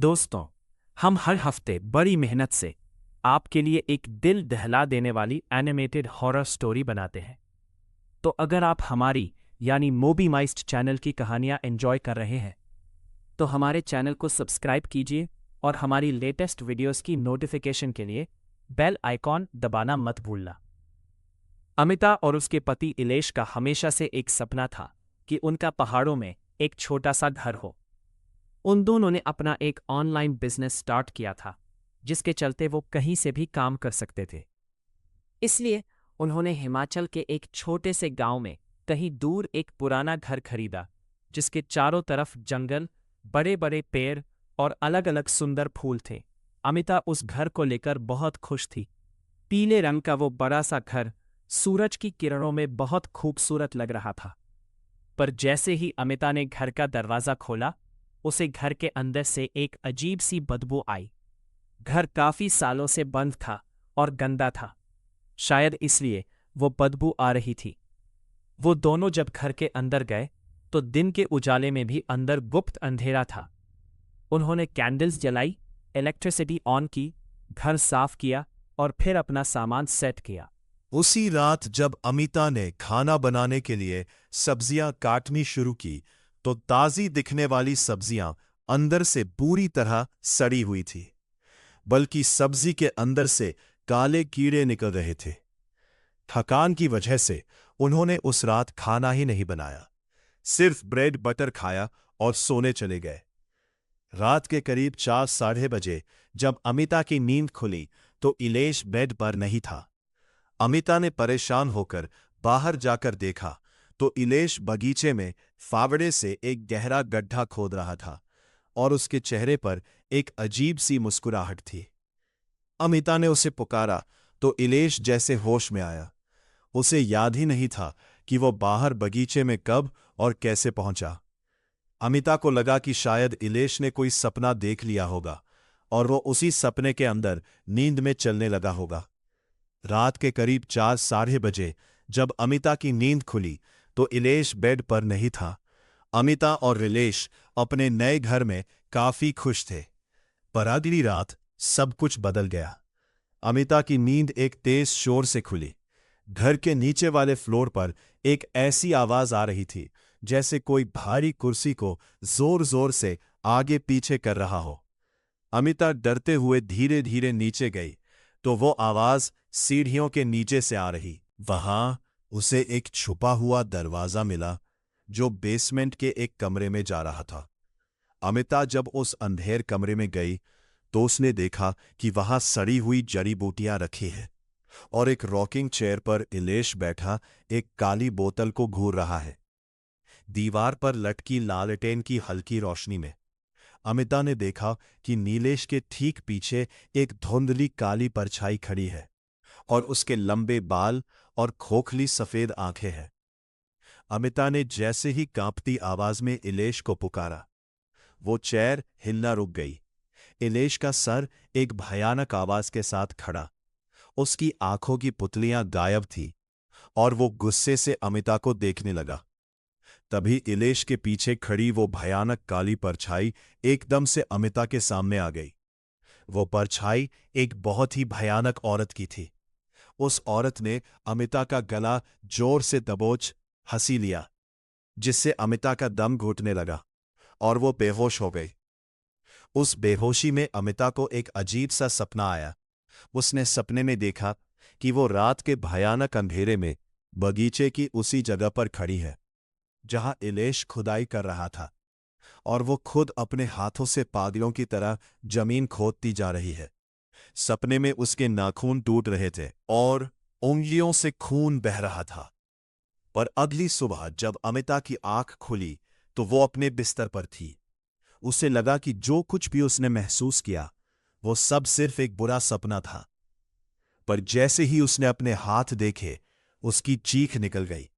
दोस्तों, हम हर हफ्ते बड़ी मेहनत से आपके लिए एक दिल दहला देने वाली एनिमेटेड हॉरर स्टोरी बनाते हैं। तो अगर आप हमारी यानी मोबी माइस्ट चैनल की कहानियां एंजॉय कर रहे हैं, तो हमारे चैनल को सब्सक्राइब कीजिए और हमारी लेटेस्ट वीडियोस की नोटिफिकेशन के लिए बेल आइकॉन दबाना मत भूलना। अमिता और उसके पति इलेश का हमेशा से एक सपना था कि उनका पहाड़ों में एक छोटा सा घर हो। उन दोनों ने अपना एक ऑनलाइन बिजनेस स्टार्ट किया था, जिसके चलते वो कहीं से भी काम कर सकते थे। इसलिए उन्होंने हिमाचल के एक छोटे से गांव में कहीं दूर एक पुराना घर खरीदा, जिसके चारों तरफ जंगल, बड़े बड़े पेड़ और अलग अलग सुंदर फूल थे। अमिता उस घर को लेकर बहुत खुश थी। पीले रंग का वो बड़ा सा घर सूरज की किरणों में बहुत खूबसूरत लग रहा था। पर जैसे ही अमिता ने घर का दरवाज़ा खोला, उसे घर के अंदर से एक अजीब सी बदबू आई। घर काफी सालों से बंद था और गंदा था। शायद इसलिए वो बदबू आ रही थी। वो दोनों जब घर के अंदर गए तो दिन के उजाले में भी अंदर गुप्त अंधेरा था। उन्होंने कैंडल्स जलाई, इलेक्ट्रिसिटी ऑन की, घर साफ किया और फिर अपना सामान सेट किया। उसी रात जब अमिता ने खाना बनाने के लिए सब्जियां काटनी शुरू की, तो ताजी दिखने वाली सब्जियां अंदर से पूरी तरह सड़ी हुई थी, बल्कि सब्जी के अंदर से काले कीड़े निकल रहे थे। थकान की वजह से उन्होंने उस रात खाना ही नहीं बनाया, सिर्फ ब्रेड बटर खाया और सोने चले गए। रात के करीब 4-3:30 जब अमिता की नींद खुली तो इलेश बेड पर नहीं था। अमिता ने परेशान होकर बाहर जाकर देखा तो इलेश बगीचे में फावड़े से एक गहरा गड्ढा खोद रहा था और उसके चेहरे पर एक अजीब सी मुस्कुराहट थी। अमिता ने उसे पुकारा तो इलेश जैसे होश में आया। उसे याद ही नहीं था कि वो बाहर बगीचे में कब और कैसे पहुंचा। अमिता को लगा कि शायद इलेश ने कोई सपना देख लिया होगा और वो उसी सपने के अंदर नींद में चलने लगा होगा। रात के करीब 4-3:30 जब अमिता की नींद खुली तो इलेश बेड पर नहीं था। अमिता और इलेश अपने नए घर में काफी खुश थे। पर अगली रात सब कुछ बदल गया। अमिता की नींद एक तेज शोर से खुली। घर के नीचे वाले फ्लोर पर एक ऐसी आवाज आ रही थी जैसे कोई भारी कुर्सी को जोर जोर से आगे पीछे कर रहा हो। अमिता डरते हुए धीरे धीरे नीचे गई तो वो आवाज सीढ़ियों के नीचे से आ रही। वहां उसे एक छुपा हुआ दरवाजा मिला जो बेसमेंट के एक कमरे में जा रहा था। अमिता जब उस अंधेर कमरे में गई तो उसने देखा कि वहां सड़ी हुई जड़ी बूटियां रखी है और एक रॉकिंग चेयर पर इलेश बैठा एक काली बोतल को घूर रहा है। दीवार पर लटकी लालटेन की हल्की रोशनी में अमिता ने देखा कि नीलेश के ठीक पीछे एक धुंधली काली परछाई खड़ी है और उसके लंबे बाल और खोखली सफेद आंखें हैं। अमिता ने जैसे ही कांपती आवाज में इलेश को पुकारा, वो चेयर हिलना रुक गई। इलेश का सर एक भयानक आवाज के साथ खड़ा, उसकी आंखों की पुतलियां गायब थीं और वो गुस्से से अमिता को देखने लगा। तभी इलेश के पीछे खड़ी वो भयानक काली परछाई एकदम से अमिता के सामने आ गई। वो परछाई एक बहुत ही भयानक औरत की थी। उस औरत ने अमिता का गला जोर से दबोच हंसी लिया, जिससे अमिता का दम घुटने लगा और वो बेहोश हो गई। उस बेहोशी में अमिता को एक अजीब सा सपना आया। उसने सपने में देखा कि वो रात के भयानक अंधेरे में बगीचे की उसी जगह पर खड़ी है जहां इलेश खुदाई कर रहा था और वो खुद अपने हाथों से पागलों की तरह जमीन खोदती जा रही है। सपने में उसके नाखून टूट रहे थे और उंगलियों से खून बह रहा था। पर अगली सुबह जब अमिता की आंख खुली तो वो अपने बिस्तर पर थी। उसे लगा कि जो कुछ भी उसने महसूस किया वो सब सिर्फ एक बुरा सपना था। पर जैसे ही उसने अपने हाथ देखे, उसकी चीख निकल गई।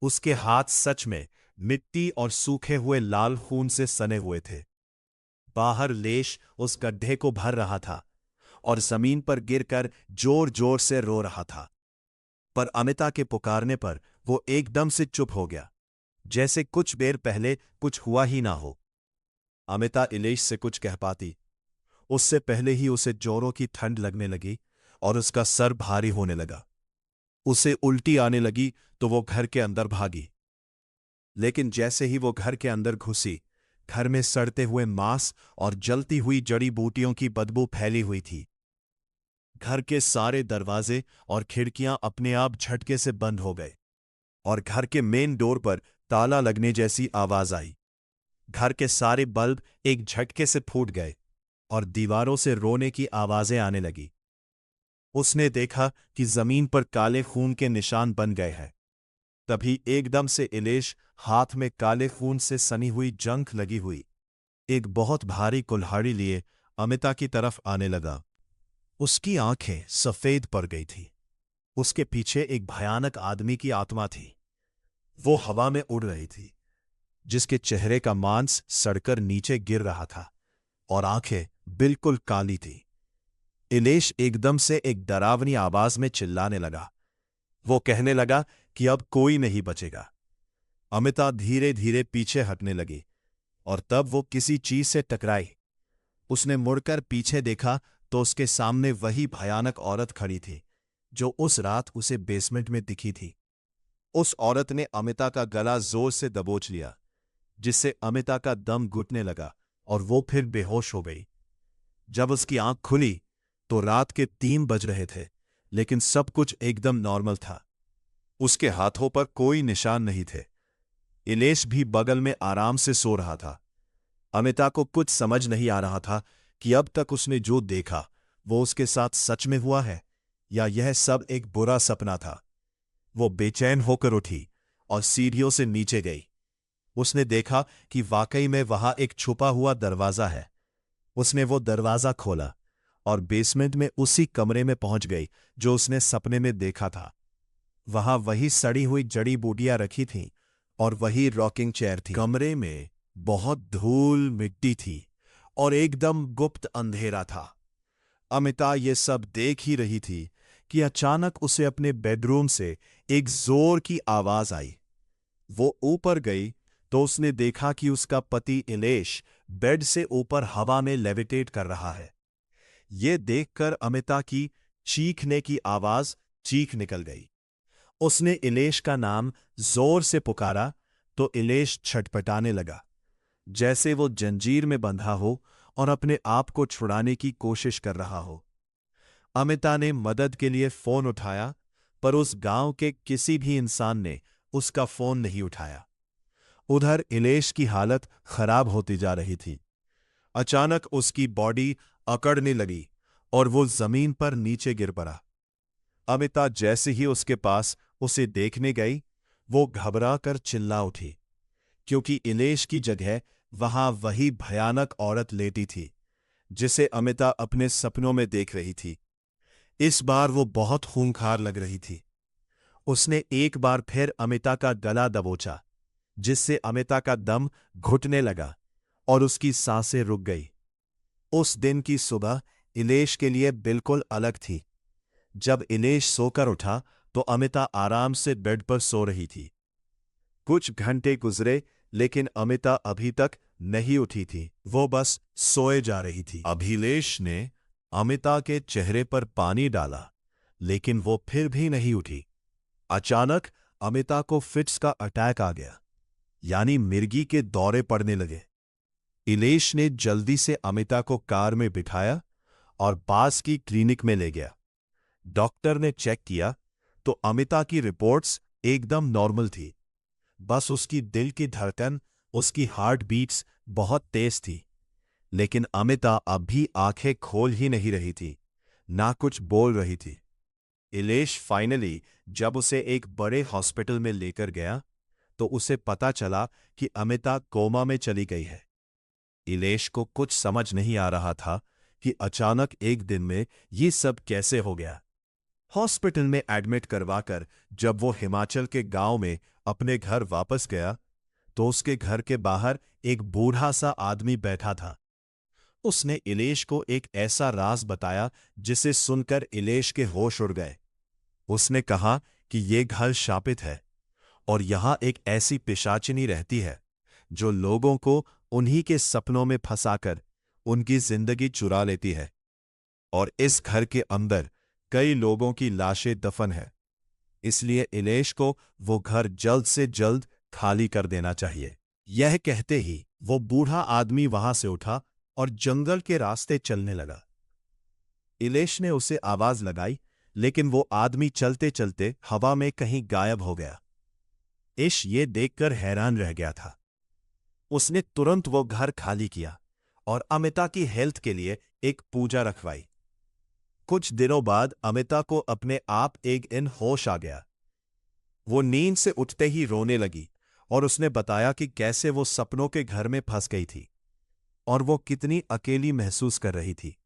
उसके हाथ सच में मिट्टी और सूखे हुए लाल खून से सने हुए थे। बाहर लेश उस गड्ढे को भर रहा था और जमीन पर गिरकर जोर जोर से रो रहा था। पर अमिता के पुकारने पर वो एकदम से चुप हो गया, जैसे कुछ देर पहले कुछ हुआ ही ना हो। अमिता इलेश से कुछ कह पाती, उससे पहले ही उसे जोरों की ठंड लगने लगी और उसका सर भारी होने लगा। उसे उल्टी आने लगी तो वो घर के अंदर भागी। लेकिन जैसे ही वो घर के अंदर घुसी, घर में सड़ते हुए मांस और जलती हुई जड़ी बूटियों की बदबू फैली हुई थी। घर के सारे दरवाजे और खिड़कियां अपने आप झटके से बंद हो गए और घर के मेन डोर पर ताला लगने जैसी आवाज आई। घर के सारे बल्ब एक झटके से फूट गए और दीवारों से रोने की आवाजें आने लगी। उसने देखा कि जमीन पर काले खून के निशान बन गए हैं। तभी एकदम से इलेश हाथ में काले खून से सनी हुई जंख लगी हुई एक बहुत भारी कुल्हाड़ी लिए अमिता की तरफ आने लगा। उसकी आंखें सफेद पड़ गई थी। उसके पीछे एक भयानक आदमी की आत्मा थी। वो हवा में उड़ रही थी, जिसके चेहरे का मांस सड़कर नीचे गिर रहा था और आंखें बिल्कुल काली थी। इलेश एकदम से एक डरावनी आवाज में चिल्लाने लगा। वो कहने लगा कि अब कोई नहीं बचेगा। अमिता धीरे धीरे पीछे हटने लगी और तब वो किसी चीज से टकराई। उसने मुड़कर पीछे देखा तो उसके सामने वही भयानक औरत खड़ी थी जो उस रात उसे बेसमेंट में दिखी थी। उस औरत ने अमिता का गला जोर से दबोच लिया, जिससे अमिता का दम घुटने लगा और वो फिर बेहोश हो गई। जब उसकी आंख खुली तो रात के 3 बज रहे थे, लेकिन सब कुछ एकदम नॉर्मल था। उसके हाथों पर कोई निशान नहीं थे। इलेश भी बगल में आराम से सो रहा था। अमिता को कुछ समझ नहीं आ रहा था कि अब तक उसने जो देखा वो उसके साथ सच में हुआ है या यह सब एक बुरा सपना था। वो बेचैन होकर उठी और सीढ़ियों से नीचे गई। उसने देखा कि वाकई में वहां एक छुपा हुआ दरवाजा है। उसने वो दरवाजा खोला और बेसमेंट में उसी कमरे में पहुंच गई जो उसने सपने में देखा था। वहां वही सड़ी हुई जड़ी बूटियां रखी थीं और वही रॉकिंग चेयर थी। कमरे में बहुत धूल मिट्टी थी और एकदम गुप्त अंधेरा था। अमिता ये सब देख ही रही थी कि अचानक उसे अपने बेडरूम से एक जोर की आवाज आई। वो ऊपर गई तो उसने देखा कि उसका पति इलेश बेड से ऊपर हवा में लेविटेट कर रहा है। ये देखकर अमिता की चीखने की आवाज चीख निकल गई। उसने इलेश का नाम जोर से पुकारा तो इलेश छटपटाने लगा, जैसे वो जंजीर में बंधा हो और अपने आप को छुड़ाने की कोशिश कर रहा हो। अमिता ने मदद के लिए फोन उठाया, पर उस गांव के किसी भी इंसान ने उसका फोन नहीं उठाया। उधर इलेश की हालत खराब होती जा रही थी। अचानक उसकी बॉडी अकड़ने लगी और वो जमीन पर नीचे गिर पड़ा। अमिता जैसे ही उसके पास उसे देखने गई, वो घबरा कर चिल्ला उठी, क्योंकि इलेश की जगह वहां वही भयानक औरत लेटी थी जिसे अमिता अपने सपनों में देख रही थी। इस बार वो बहुत खूंखार लग रही थी। उसने एक बार फिर अमिता का गला दबोचा, जिससे अमिता का दम घुटने लगा और उसकी सांसें रुक गई। उस दिन की सुबह इलेश के लिए बिल्कुल अलग थी। जब इलेश सोकर उठा तो अमिता आराम से बेड पर सो रही थी। कुछ घंटे गुजरे, लेकिन अमिता अभी तक नहीं उठी थी। वो बस सोए जा रही थी। अभिलेश ने अमिता के चेहरे पर पानी डाला, लेकिन वो फिर भी नहीं उठी। अचानक अमिता को फिट्स का अटैक आ गया, यानी मिर्गी के दौरे पड़ने लगे। इलेश ने जल्दी से अमिता को कार में बिठाया और पास की क्लिनिक में ले गया। डॉक्टर ने चेक किया तो अमिता की रिपोर्ट्स एकदम नॉर्मल थी। बस उसकी दिल की धड़कन, उसकी हार्ट बीट्स बहुत तेज थी। लेकिन अमिता अब भी आंखें खोल ही नहीं रही थी, ना कुछ बोल रही थी। इलेश फाइनली जब उसे एक बड़े हॉस्पिटल में लेकर गया तो उसे पता चला कि अमिता कोमा में चली गई है। इलेश को कुछ समझ नहीं आ रहा था कि अचानक एक दिन में ये सब कैसे हो गया। हॉस्पिटल में एडमिट करवाकर जब वो हिमाचल के गांव में अपने घर वापस गया तो उसके घर के बाहर एक बूढ़ा सा आदमी बैठा था। उसने इलेश को एक ऐसा राज बताया जिसे सुनकर इलेश के होश उड़ गए। उसने कहा कि ये घर शापित है और यहां एक ऐसी पिशाचिनी रहती है जो लोगों को उन्हीं के सपनों में फंसाकर उनकी जिंदगी चुरा लेती है। और इस घर के अंदर कई लोगों की लाशें दफन है। इसलिए इलेश को वो घर जल्द से जल्द खाली कर देना चाहिए। यह कहते ही वो बूढ़ा आदमी वहां से उठा और जंगल के रास्ते चलने लगा। इलेश ने उसे आवाज लगाई, लेकिन वो आदमी चलते चलते हवा में कहीं गायब हो गया। इश ये देखकर हैरान रह गया था। उसने तुरंत वो घर खाली किया और अमिता की हेल्थ के लिए एक पूजा रखवाई। कुछ दिनों बाद अमिता को अपने आप एक दिन होश आ गया। वो नींद से उठते ही रोने लगी और उसने बताया कि कैसे वो सपनों के घर में फंस गई थी और वो कितनी अकेली महसूस कर रही थी।